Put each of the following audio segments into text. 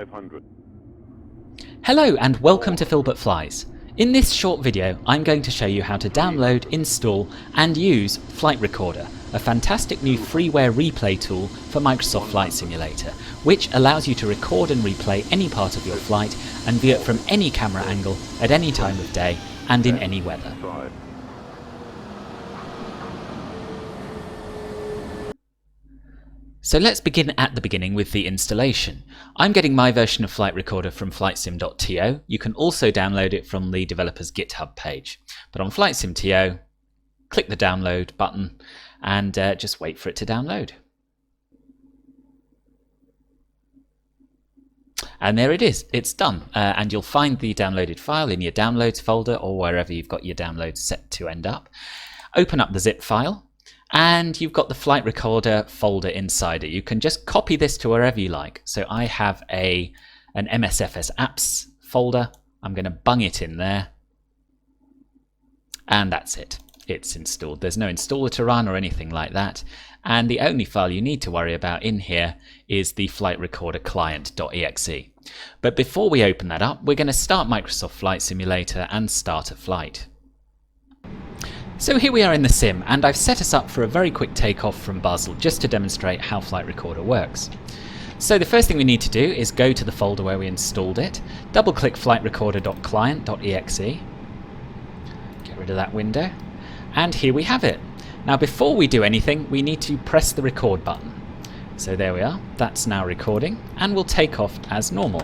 500. Hello and welcome to Phil But Flies. In this short video I'm going to show you how to download, install and use Flight Recorder, a fantastic new freeware replay tool for Microsoft Flight Simulator, which allows you to record and replay any part of your flight and view it from any camera angle at any time of day and in any weather. So let's begin at the beginning with the installation. I'm getting my version of Flight Recorder from flightsim.to. You can also download it from the developer's GitHub page. But on flightsim.to, click the download button and just wait for it to download. And there it is, it's done. And you'll find the downloaded file in your downloads folder or wherever you've got your downloads set to end up. Open up the zip file. And you've got the Flight Recorder folder inside it. You can just copy this to wherever you like. So I have an MSFS apps folder. I'm going to bung it in there. And that's it. It's installed. There's no installer to run or anything like that. And the only file you need to worry about in here is the Flight Recorder client.exe. But before we open that up, we're going to start Microsoft Flight Simulator and start a flight. So here we are in the sim, and I've set us up for a very quick takeoff from Basel just to demonstrate how Flight Recorder works. So the first thing we need to do is go to the folder where we installed it, double click flightrecorder.client.exe, get rid of that window, and here we have it. Now before we do anything we need to press the record button. So there we are, that's now recording, and we'll take off as normal.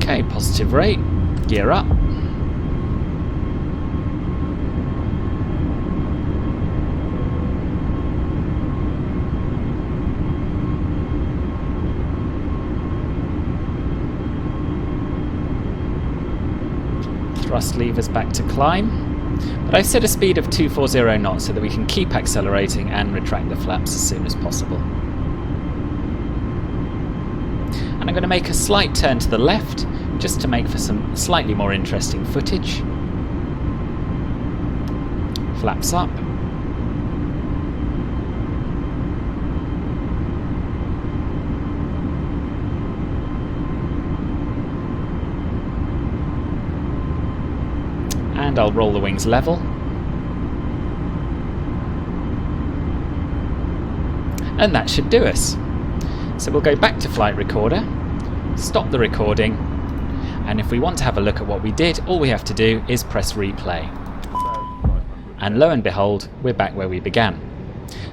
Okay, positive rate, gear up. Thrust levers back to climb. But I've set a speed of 240 knots so that we can keep accelerating and retract the flaps as soon as possible. And I'm going to make a slight turn to the left just to make for some slightly more interesting footage. Flaps up. And I'll roll the wings level. And that should do us. So we'll go back to Flight Recorder, stop the recording, and if we want to have a look at what we did, all we have to do is press replay. And lo and behold, we're back where we began.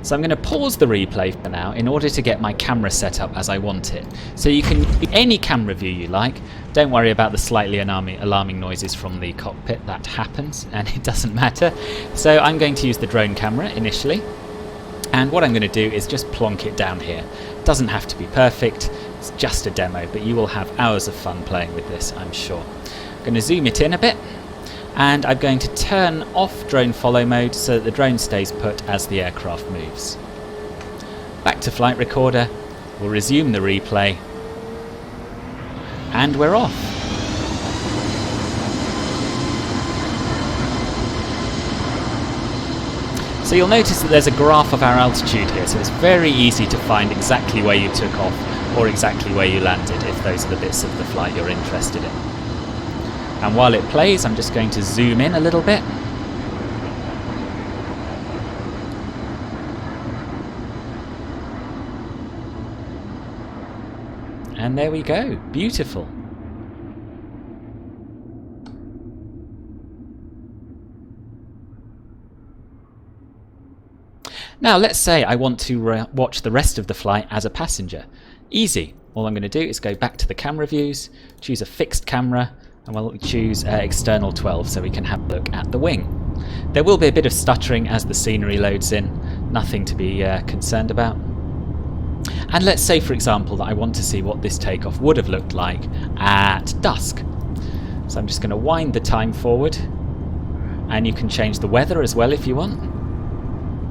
So I'm going to pause the replay for now in order to get my camera set up as I want it. So you can use any camera view you like. Don't worry about the slightly alarming noises from the cockpit. That happens and it doesn't matter. So I'm going to use the drone camera initially. And what I'm going to do is just plonk it down here. Doesn't have to be perfect, it's just a demo, but you will have hours of fun playing with this, I'm sure. I'm going to zoom it in a bit, and I'm going to turn off drone follow mode so that the drone stays put as the aircraft moves. Back to Flight Recorder, we'll resume the replay, and we're off. So you'll notice that there's a graph of our altitude here, so it's very easy to find exactly where you took off or exactly where you landed if those are the bits of the flight you're interested in. And while it plays, I'm just going to zoom in a little bit. And there we go, beautiful. Now let's say I want to watch the rest of the flight as a passenger. Easy. All I'm going to do is go back to the camera views, choose a fixed camera, and we'll choose external 12 so we can have a look at the wing. There will be a bit of stuttering as the scenery loads in, nothing to be concerned about. And let's say, for example, that I want to see what this takeoff would have looked like at dusk. So I'm just going to wind the time forward, and you can change the weather as well if you want.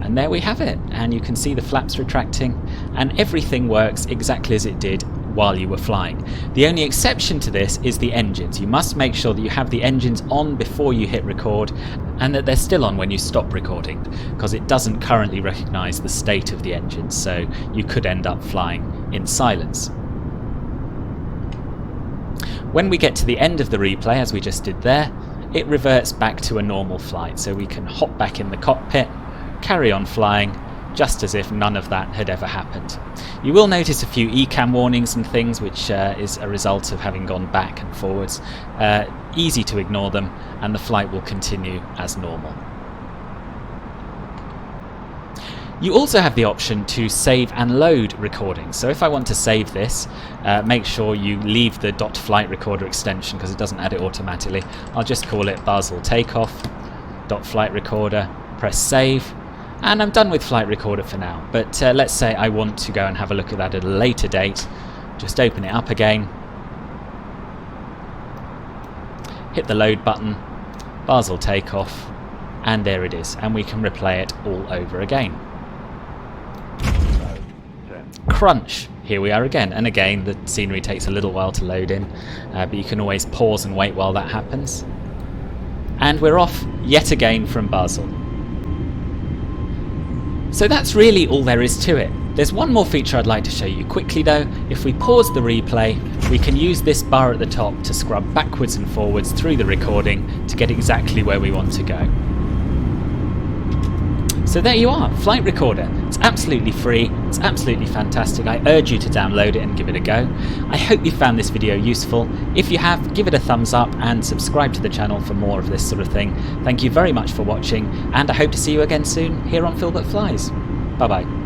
And there we have it, and you can see the flaps retracting, and everything works exactly as it did while you were flying. The only exception to this is the engines. You must make sure that you have the engines on before you hit record, and that they're still on when you stop recording, because it doesn't currently recognise the state of the engines, so you could end up flying in silence. When we get to the end of the replay, as we just did there, it reverts back to a normal flight, so we can hop back in the cockpit, carry on flying, just as if none of that had ever happened. You will notice a few ECAM warnings and things, which is a result of having gone back and forwards. Easy to ignore them, and the flight will continue as normal. You also have the option to save and load recordings. So if I want to save this, make sure you leave the .flight recorder extension because it doesn't add it automatically. I'll just call it Basel takeoff, .flight recorder, press save, and I'm done with flight recorder for now. But let's say I want to go and have a look at that at a later date. Just open it up again, hit the load button, Basel takeoff, and there it is, and we can replay it all over again. Crunch! Here we are again, and again the scenery takes a little while to load in, but you can always pause and wait while that happens. And we're off yet again from Basel. So that's really all there is to it. There's one more feature I'd like to show you quickly though. If we pause the replay, we can use this bar at the top to scrub backwards and forwards through the recording to get exactly where we want to go. So there you are, Flight Recorder. It's absolutely free, it's absolutely fantastic. I urge you to download it and give it a go. I hope you found this video useful. If you have, give it a thumbs up and subscribe to the channel for more of this sort of thing. Thank you very much for watching, and I hope to see you again soon here on Phil That Flies. Bye bye.